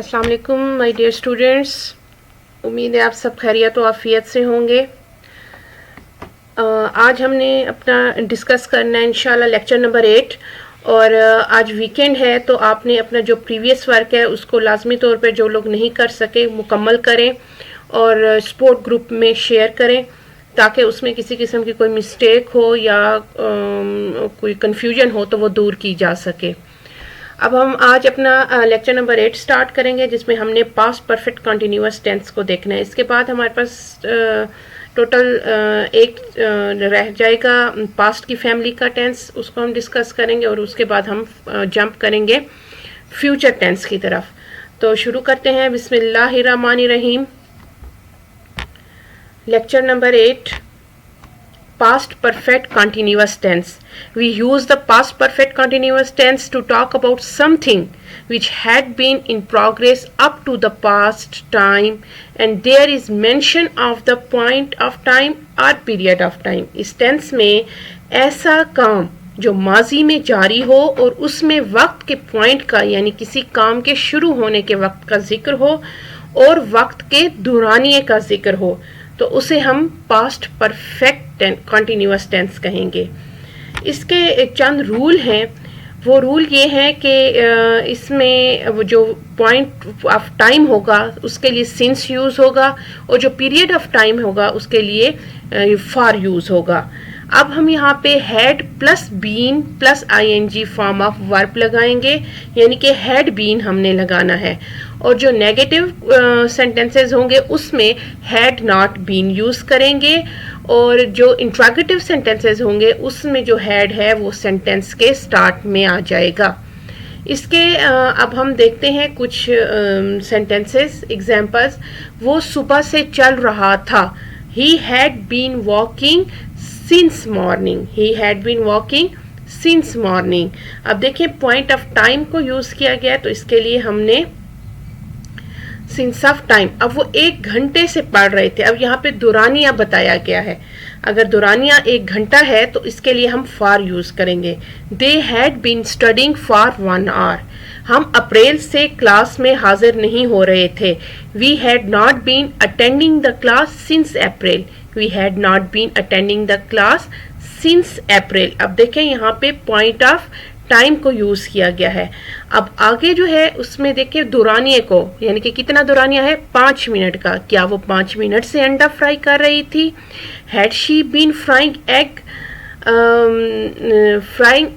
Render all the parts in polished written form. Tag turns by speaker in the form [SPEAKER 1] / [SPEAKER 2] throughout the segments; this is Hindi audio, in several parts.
[SPEAKER 1] अस्सलाम वालेकुम माय डियर स्टूडेंट्स। उम्मीद है आप सब खैरियत व आफियत से होंगे। आज हमने अपना डिस्कस करना है इंशाल्लाह लेक्चर नंबर 8 और आज वीकेंड है तो आपने अपना जो प्रीवियस वर्क है उसको लाजमी तौर पे जो लोग नहीं कर सके मुकम्मल करें और स्पोर्ट ग्रुप में शेयर करें ताकि उसमें किसी किस्म की कोई मिस्टेक हो या कोई कन्फ्यूजन हो तो वो दूर की जा सके। अब हम आज अपना लेक्चर नंबर 8 स्टार्ट करेंगे जिसमें हमने पास्ट परफेक्ट कंटिन्यूअस टेंस को देखना है। इसके बाद हमारे पास टोटल एक रह जाएगा पास्ट की फैमिली का टेंस, उसको हम डिस्कस करेंगे और उसके बाद हम जंप करेंगे फ्यूचर टेंस की तरफ। तो शुरू करते हैं। बिस्मिल्लाहिर्रहमानिर्रहीम। Lecture number 8 past perfect continuous tense. We use the past perfect continuous tense to talk about something which had been in progress up to the past time and there is mention of the point of time or period of time. इस tense में ऐसा काम जो माजी में जारी हो और उसमें वक्त के पॉइंट का यानी किसी काम के शुरू होने के वक्त का जिक्र हो और वक्त के दौरानिए का जिक्र हो तो उसे हम पास्ट परफेक्ट कंटिन्यूअस टेंस कहेंगे। इसके चंद रूल हैं। वो रूल ये हैं कि इसमें वो जो पॉइंट ऑफ टाइम होगा उसके लिए सिंस यूज़ होगा और जो पीरियड ऑफ टाइम होगा उसके लिए फॉर यूज़ होगा। अब हम यहाँ पे had plus been plus ING form of verb लगाएंगे यानी कि हैड बीन हमने लगाना है और जो नेगेटिव सेंटेंसेस होंगे उसमें हैड नॉट बीन यूज़ करेंगे और जो इंट्रोगेटिव सेंटेंसेस होंगे उसमें जो हैड है वो सेंटेंस के स्टार्ट में आ जाएगा। इसके अब हम देखते हैं कुछ सेंटेंसेस एग्जांपल्स। वो सुबह से चल रहा था। He had been walking since morning. He had been walking since morning. अब देखिए पॉइंट ऑफ टाइम को यूज़ किया गया तो इसके लिए हमने सिंस ऑफ टाइम। अब वो 1 घंटे से पढ़ रहे थे। अब यहाँ पे दुरानिया बताया गया है। अगर दुरानिया 1 घंटा है तो इसके लिए हम फॉर यूज करेंगे। They had been studying for 1 hour. हम अप्रैल से क्लास में हाजिर नहीं हो रहे थे। We had not been attending the class since April. We had not been attending the class since April. अब देखें यहाँ पे पॉइंट ऑफ टाइम को यूज किया गया है। अब आगे जो है उसमें देखिए दुरानिये को यानी कि कितना दुरानिया है 5 मिनट का। क्या वो 5 मिनट से अंडा फ्राई कर रही थी? Had she been frying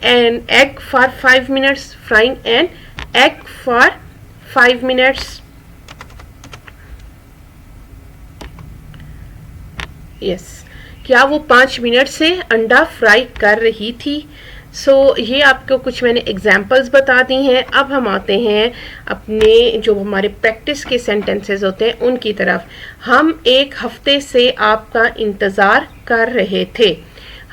[SPEAKER 1] an egg for 5 minutes. Frying an egg for 5 minutes. Yes, क्या वो 5 मिनट से अंडा फ्राई कर रही थी? ये आपको कुछ मैंने एग्जाम्पल्स बता दी हैं। अब हम आते हैं अपने जो हमारे प्रैक्टिस के सेंटेंसेस होते हैं उनकी तरफ। हम 1 हफ्ते से आपका इंतज़ार कर रहे थे।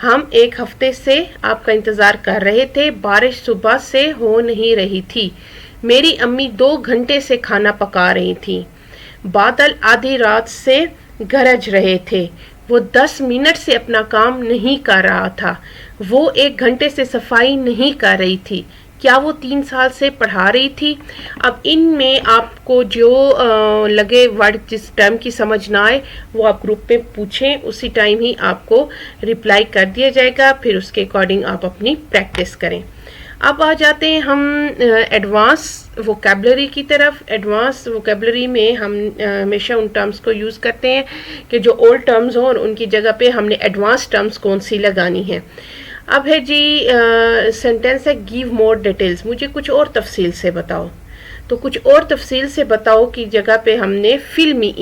[SPEAKER 1] हम 1 हफ्ते से आपका इंतज़ार कर रहे थे। बारिश सुबह से हो नहीं रही थी। मेरी अम्मी 2 घंटे से खाना पका रही थी। बादल आधी रात से गरज रहे थे। वो 10 मिनट से अपना काम नहीं कर रहा था। वो 1 घंटे से सफाई नहीं कर रही थी। क्या वो 3 साल से पढ़ा रही थी? अब इनमें आपको जो लगे वर्ड जिस टाइम की समझ ना आए वो आप ग्रुप पे पूछें, उसी टाइम ही आपको रिप्लाई कर दिया जाएगा। फिर उसके अकॉर्डिंग आप अपनी प्रैक्टिस करें। अब आ जाते हैं हम एडवांस वोकेबलरी की तरफ। एडवांस वोकेबलरी में हम हमेशा उन टर्म्स को यूज़ करते हैं कि जो ओल्ड टर्म्स हों और उनकी जगह पे हमने एडवांस टर्म्स कौन सी लगानी है। अब है जी सेंटेंस है गिव मोर डिटेल्स। मुझे कुछ और तफसील से बताओ। तो कुछ और तफसील से बताओ की जगह पे हमने फिल मी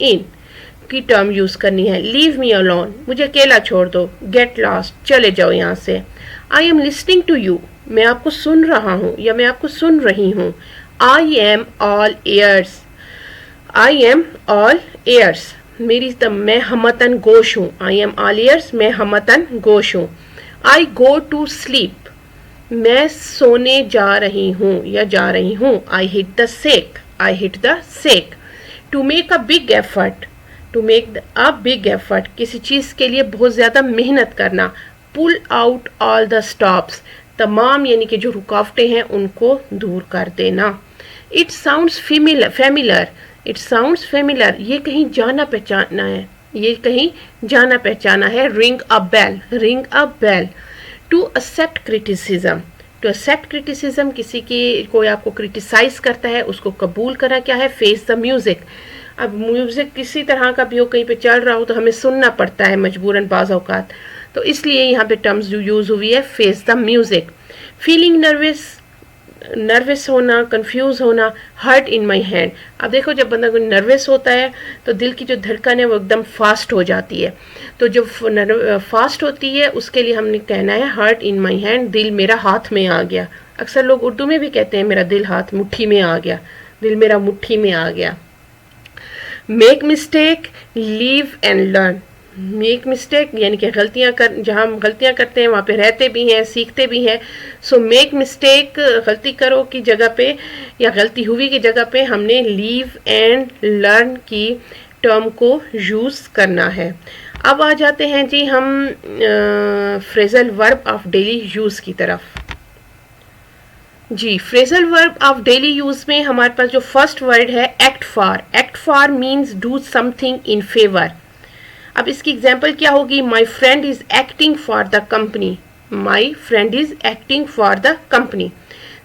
[SPEAKER 1] इन की टर्म यूज़ करनी है। लीव मी अलोन, मुझे अकेला छोड़ दो। गेट लॉस्ट, चले जाओ यहाँ से। I am listening to you, मैं आपको सुन रहा हूँ या मैं आपको सुन रही हूँ। I am all ears, I am all ears. मैं हमतन गोश हूँ। आई एम ऑल एयर्स, मैं हमतन गोश हूँ। आई गो टू स्लीप, मैं सोने जा रही हूँ या जा रही हूँ। I hit the sack, I hit the sack. To make a big effort, to make a big effort, किसी चीज़ के लिए बहुत ज़्यादा मेहनत करना। Pull out all the stops, तमाम यानी कि जो रुकावटें हैं उनको दूर कर देना। It sounds familiar, it sounds familiar, ये कहीं जाना पहचाना है, ये कहीं जाना पहचाना है। Ring a bell, ring a bell. To accept criticism, to accept criticism, किसी की कोई आपको क्रिटिसाइज करता है उसको कबूल करना क्या है? Face the music. अब म्यूजिक किसी तरह का भी हो, कहीं पे चल रहा हो तो हमें सुनना पड़ता है मजबूरन बाज़ औक़ात, तो इसलिए यहाँ पे टर्म्स जो यूज़ हुई है face the music. Feeling nervous, nervous होना, कंफ्यूज होना। हर्ट इन माई हैंड, अब देखो जब बंदा कोई नर्वस होता है तो दिल की जो धड़कन है वो एकदम फास्ट हो जाती है, तो जो फास्ट होती है उसके लिए हमने कहना है हर्ट इन माई हैंड, दिल मेरा हाथ में आ गया। अक्सर लोग उर्दू में भी कहते हैं मेरा दिल हाथ मुट्ठी में आ गया, दिल मेरा मुट्ठी में आ गया। Make mistake, leave and learn. Make mistake यानी कि गलतियां कर, जहाँ हम गलतियां करते हैं वहाँ पे रहते भी हैं, सीखते भी हैं। सो मेक मिस्टेक, गलती करो की जगह पे या गलती हुई की जगह पे हमने लीव एंड लर्न की टर्म को यूज़ करना है। अब आ जाते हैं जी हम phrasal verb of daily use की तरफ। जी, phrasal verb of daily use में हमारे पास जो फर्स्ट वर्ड है act for. Act for means do something in favour. अब इसकी एग्जाम्पल क्या होगी? My friend is acting for the company, my friend is acting for the company.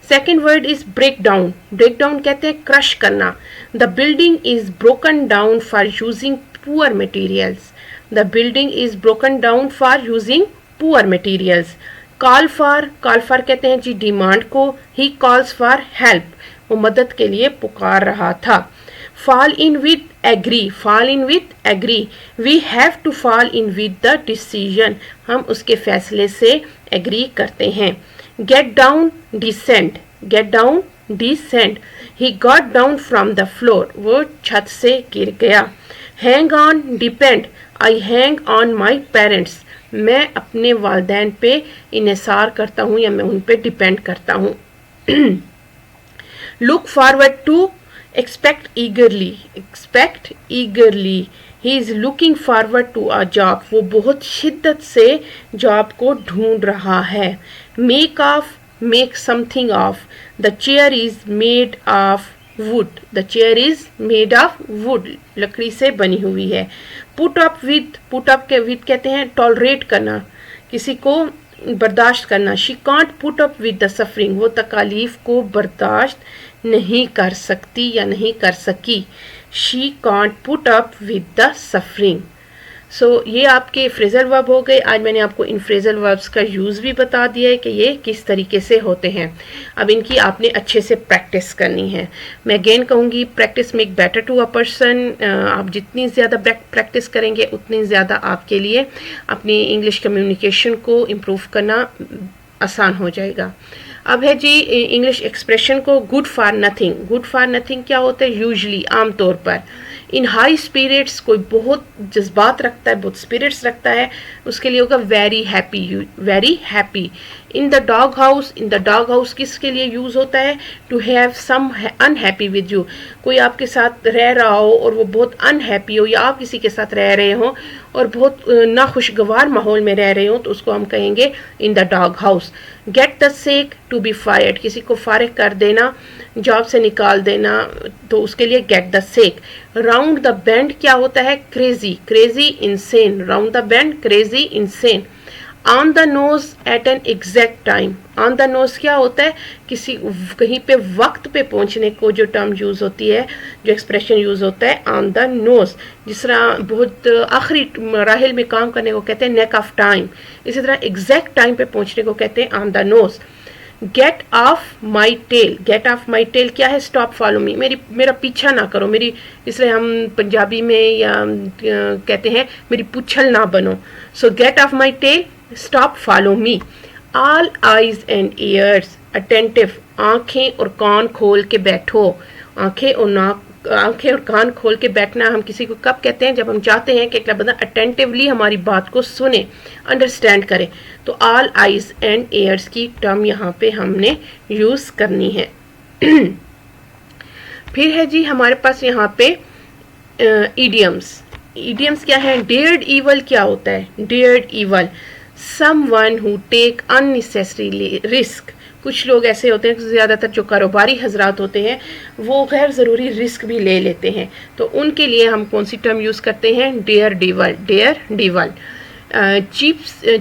[SPEAKER 1] Second word is break down. Break down कहते हैं क्रश करना। The building is broken down for using poor materials, the building is broken down for using poor materials. Call for, call for कहते हैं जी डिमांड को। ही कॉल्स फॉर हेल्प, वो मदद के लिए पुकार रहा था। fall in with agree, fall in with agree, we have to fall in with the decision, हम उसके फैसले से agree करते हैं। get down, descend, get down, descend, he got down from the floor, वो छत से गिर गया। hang on, depend, I hang on my parents, मैं अपने वालिदैन पे इन्हिसार करता हूँ या मैं उन पे डिपेंड करता हूँ। look forward to, expect eagerly, expect eagerly, he is looking forward to a job, वो बहुत शिद्दत से जॉब को ढूंढ रहा है। make of, make something of, the chair is made of wood, the chair is made of wood, लकड़ी से बनी हुई है। put up with, put up के with कहते हैं tolerate करना, किसी को बर्दाश्त करना। she can't put up with the suffering, वो तकालीफ को बर्दाश्त नहीं कर सकती या नहीं कर सकी। she can't put up with the suffering। सो ये आपके फ्रेजल वर्ब हो गए। आज मैंने आपको इन फ्रेजल वर्ब्स का यूज़ भी बता दिया है कि ये किस तरीके से होते हैं। अब इनकी आपने अच्छे से प्रैक्टिस करनी है। मैं अगेन कहूँगी practice make better to a person. आप जितनी ज़्यादा प्रैक्टिस करेंगे उतनी ज़्यादा आपके लिए अपनी इंग्लिश कम्युनिकेशन को इम्प्रूव करना आसान हो जाएगा। अब है जी इंग्लिश एक्सप्रेशन को good for nothing. Good for nothing क्या होता है? यूजली, आमतौर पर। इन हाई स्पिरिट्स, कोई बहुत जज्बात रखता है, बहुत स्पिरिट्स रखता है, उसके लिए होगा very happy, very happy. In the dog house, in the dog house किसके लिए यूज़ होता है? To have some unhappy with you, कोई आपके साथ रह रहा हो और वो बहुत अनहैप्पी हो, या आप किसी के साथ रह रहे हो और बहुत नाखुशगवार माहौल में रह रहे हो, तो उसको हम कहेंगे in the dog house. Get the sack, to be fired, किसी को फारिग कर देना, जॉब से निकाल देना, तो उसके लिए get the sack. Round the bend क्या होता है? Crazy, crazy insane, round the bend crazy insane. On the nose at an exact time, on the nose क्या होता है? किसी कहीं पे वक्त पे पहुंचने को जो टर्म यूज़ होती है, जो एक्सप्रेशन यूज़ होता है ऑन द नोज। जिस तरह बहुत आखिरी मराहिल में काम करने को कहते हैं नेक ऑफ टाइम, इसी तरह एग्जैक्ट टाइम पे पहुंचने को कहते हैं on the nose. Get off my tail, get off my tail क्या है? स्टॉप फॉलो मी, मेरा पीछा ना करो, मेरी, इसलिए हम पंजाबी में या कहते हैं मेरी पुच्छल ना बनो। So get off my tail, stop follow me. All eyes and ears attentive, आंखें और कान खोल के बैठो। आंखें और कान खोल के बैठना हम किसी को कब कहते हैं? जब हम चाहते हैं कि अगला बंदा अटेंटिवली हमारी बात को सुने, अंडरस्टैंड करे। तो ऑल आइज एंड ईयर्स की टर्म यहाँ पे हमने यूज़ करनी है। फिर है जी हमारे पास यहाँ पे इडियम्स। इडियम्स क्या है? डेयर्ड इवल क्या होता है? Dared evil, someone who take unnecessary risk. कुछ लोग ऐसे होते हैं, ज़्यादातर जो कारोबारी हजरात होते हैं वो गैर ज़रूरी रिस्क भी ले लेते हैं, तो उनके लिए हम कौन सी टर्म यूज़ करते हैं? Dare devil, dare devil.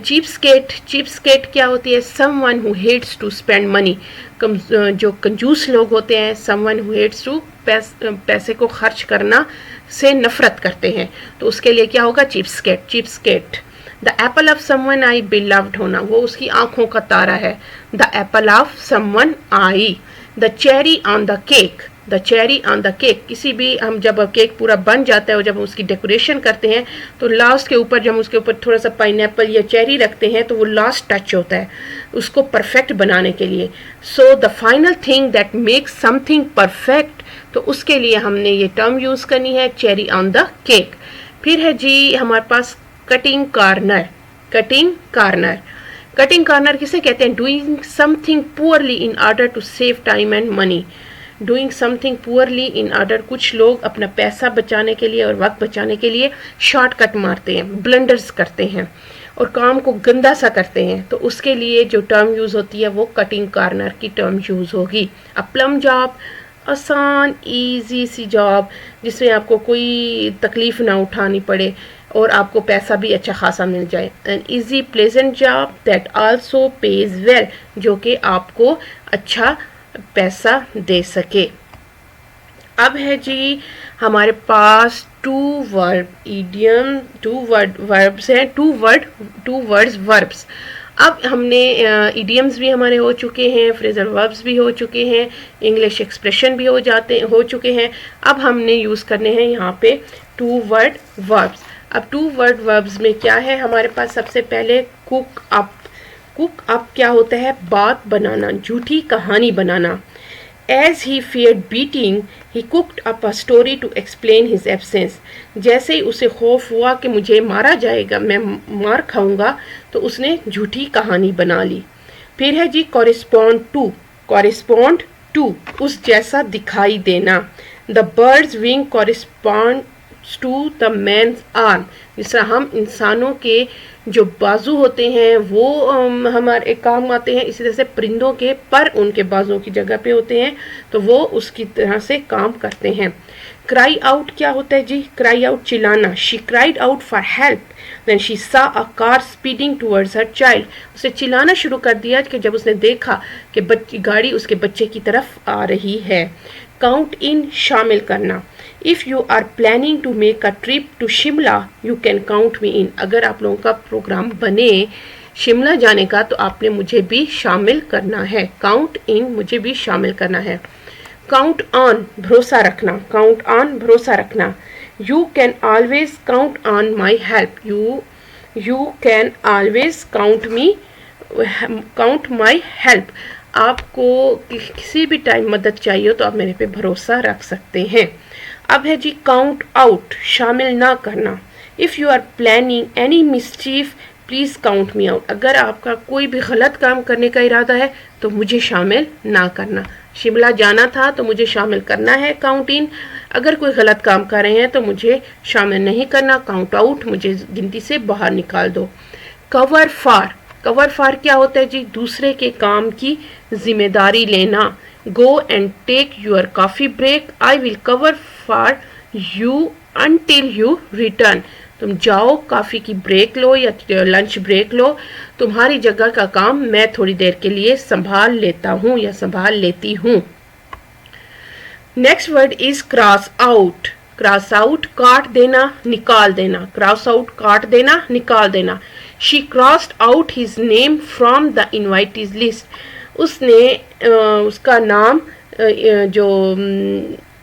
[SPEAKER 1] Cheapskate क्या होती है? Someone who hates to spend money, जो कंजूस लोग होते हैं, समवन हु हेट्स टू पैसे को खर्च करना से नफरत करते हैं, तो उसके लिए क्या होगा? Cheapskate. The apple of someone eye beloved होना, वो उसकी आंखों का तारा है। The apple of someone eye. The cherry on the cake, the cherry on the cake, किसी भी हम जब केक पूरा बन जाता है और जब हम उसकी डेकोरेशन करते हैं तो लास्ट के ऊपर जब हम उसके ऊपर थोड़ा सा पाइनएप्पल या चेरी रखते हैं तो वो लास्ट टच होता है उसको परफेक्ट बनाने के लिए। So the final thing that makes something perfect, तो उसके लिए हमने ये टर्म यूज़ करनी है, चेरी ऑन द केक। फिर है जी हमारे पास cutting corner. Cutting corner, cutting corner किसे कहते हैं? Doing something poorly in order to save time and money. Doing something poorly in order, कुछ लोग अपना पैसा बचाने के लिए और वक्त बचाने के लिए शॉर्टकट मारते हैं, ब्लंडर्स करते हैं और काम को गंदा सा करते हैं, तो उसके लिए जो टर्म यूज़ होती है वो कटिंग कॉर्नर की टर्म यूज़ होगी। अ प्लम जॉब, आसान ईजी सी जॉब जिसमें आपको कोई तकलीफ़ ना उठानी पड़े और आपको पैसा भी अच्छा खासा मिल जाए। An easy pleasant job that also page well, जो कि आपको अच्छा पैसा दे सके। अब है जी हमारे पास two verb idiom, two verbs हैं, टू वर्ड्स वर्ब्स। अब हमने इडियम्स भी हमारे हो चुके हैं, फ्रेजल वर्ब्स भी हो चुके हैं, इंग्लिश एक्सप्रेशन भी हो चुके हैं। अब हमने यूज़ करने हैं यहाँ पे टू वर्ड वर्ब्स। अब टू वर्ड वर्ब्स में क्या है हमारे पास? सबसे पहले कुक अप। कुक अप क्या होता है? बात बनाना, झूठी कहानी बनाना। As he feared beating, he cooked up a story to explain his absence. जैसे ही उसे खौफ हुआ कि मुझे मारा जाएगा, मैं मार खाऊंगा, तो उसने झूठी कहानी बना ली। फिर है जी correspond to, correspond to, उस जैसा दिखाई देना। The bird's wing corresponds to the man's arm. जिस तरह हम इंसानों के जो बाजू होते हैं वो हमारे काम आते हैं, इसी तरह से परिंदों के पर उनके बाजुओं की जगह पे होते हैं, तो वो उसकी तरह से काम करते हैं। क्राई आउट क्या होता है जी? क्राई आउट चिल्लाना। She cried out for help when she saw a car speeding towards her child. उसे चिल्लाना शुरू कर दिया कि जब उसने देखा कि गाड़ी उसके बच्चे की तरफ आ रही है। काउंट इन शामिल करना। If you are planning to make a trip to Shimla you can count me in. अगर आप लोगों का प्रोग्राम बने शिमला जाने का तो आपने मुझे भी शामिल करना है। काउंट इन, मुझे भी शामिल करना है। काउंट ऑन, भरोसा रखना। काउंट ऑन, भरोसा रखना। You can always count on my help. You can always count my help. आपको किसी भी टाइम मदद चाहिए हो तो आप मेरे पे भरोसा रख सकते हैं। अब है जी काउंट आउट, शामिल ना करना। If you are planning any mischief please count me out. अगर आपका कोई भी गलत काम करने का इरादा है तो मुझे शामिल ना करना। शिमला जाना था तो मुझे शामिल करना है, काउंट इन। अगर कोई गलत काम कर रहे हैं तो मुझे शामिल नहीं करना, काउंट आउट, मुझे गिनती से बाहर निकाल दो। कवर फार, कवर फार क्या होता है जी? दूसरे के काम की जिम्मेदारी लेना। Go and take your coffee break, I will cover for you until you return. तुम जाओ, कॉफ़ी की ब्रेक लो या लंच ब्रेक लो, तुम्हारी जगह का काम मैं थोड़ी देर के लिए संभाल लेता हूँ या संभाल लेती हूँ। Next word is cross out. Cross out, काट देना, निकाल देना। क्रॉस आउट, काट देना, निकाल देना। She crossed out his name from the invitees list. उसने उसका नाम जो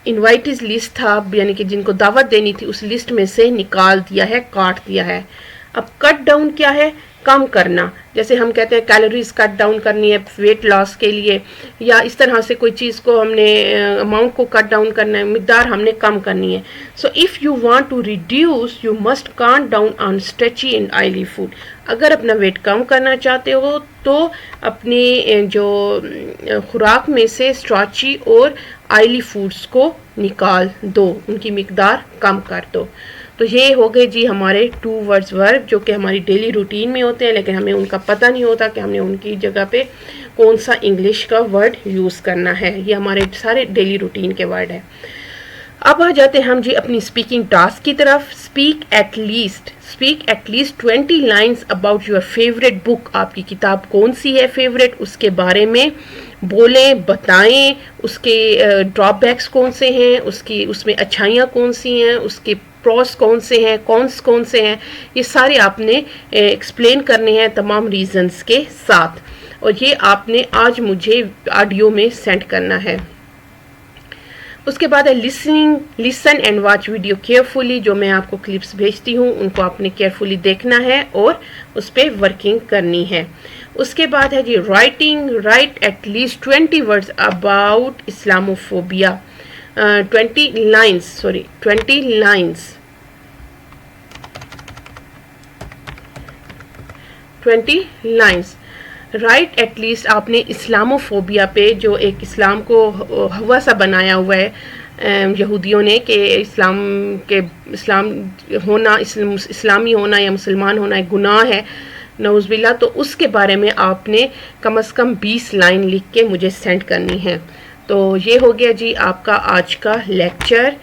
[SPEAKER 1] इनवाइटीज लिस्ट था, यानी कि जिनको दावत देनी थी, उस लिस्ट में से निकाल दिया है, काट दिया है। अब कट डाउन क्या है? कम करना। जैसे हम कहते हैं कैलोरीज कट डाउन करनी है वेट लॉस के लिए, या इस तरह से कोई चीज़ को हमने अमाउंट को कट डाउन करना है, मिकदार हमने कम करनी है। So if you want to reduce you must cut down on starchy and oily food. अगर अपना वेट कम करना चाहते हो तो अपनी जो खुराक में से स्ट्रेची और ऑयली फूड्स को निकाल दो, उनकी मिकदार कम कर दो। तो ये हो गए जी हमारे 2 वर्ड्स वर्ब जो कि हमारी डेली रूटीन में होते हैं, लेकिन हमें उनका पता नहीं होता कि हमने उनकी जगह पे कौन सा इंग्लिश का वर्ड यूज़ करना है। ये हमारे सारे डेली रूटीन के वर्ड हैं। अब आ जाते हैं हम जी अपनी स्पीकिंग टास्क की तरफ। Speak at least 20 lines about your favourite book. आपकी किताब कौन सी है फेवरेट, उसके बारे में बोलें, बताएं, उसके ड्रॉबैक्स कौन से हैं, उसमें अच्छाइयाँ कौन सी हैं, उसके प्रोस कौन से हैं, कॉन्स कौन से हैं, ये सारे आपने एक्सप्लेन करने हैं तमाम रीजंस के साथ, और ये आपने आज मुझे ऑडियो में सेंड करना है। उसके बाद है listen and watch video carefully. जो मैं आपको क्लिप्स भेजती हूँ उनको आपने केयरफुली देखना है और उस पर वर्किंग करनी है। उसके बाद है जी write at least 20 words about Islamophobia. 20 lines write at least आपने इस्लामोफोबिया पे, जो एक इस्लाम को हवा सा बनाया हुआ है यहूदियों ने कि इस्लाम होना, इस्लामी होना या मुसलमान होना एक गुनाह है, नऊज़बिल्ला, तो उसके बारे में आपने कम से कम 20 लाइन लिख के मुझे सेंड करनी है। तो ये हो गया जी आपका आज का लेक्चर।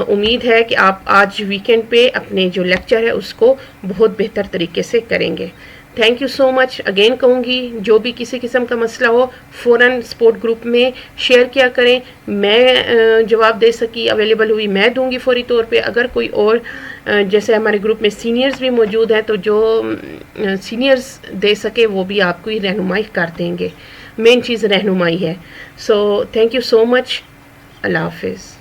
[SPEAKER 1] उम्मीद है कि आप आज वीकेंड पे अपने जो लेक्चर है उसको बहुत बेहतर तरीके से करेंगे। Thank you so much. Again कहूँगी, जो भी किसी किस्म का मसला हो फ़ौरन सपोर्ट ग्रुप में शेयर किया करें। मैं जवाब दे सकी, अवेलेबल हुई, मैं दूंगी फौरी तौर पे। अगर कोई और जैसे हमारे ग्रुप में सीनियर्स भी मौजूद हैं, तो जो सीनियर्स दे सके वो भी आपको ही रहनुमाई कर देंगे। मेन चीज़ रहनुमाई है। So thank you so much. Allah हाफिज़।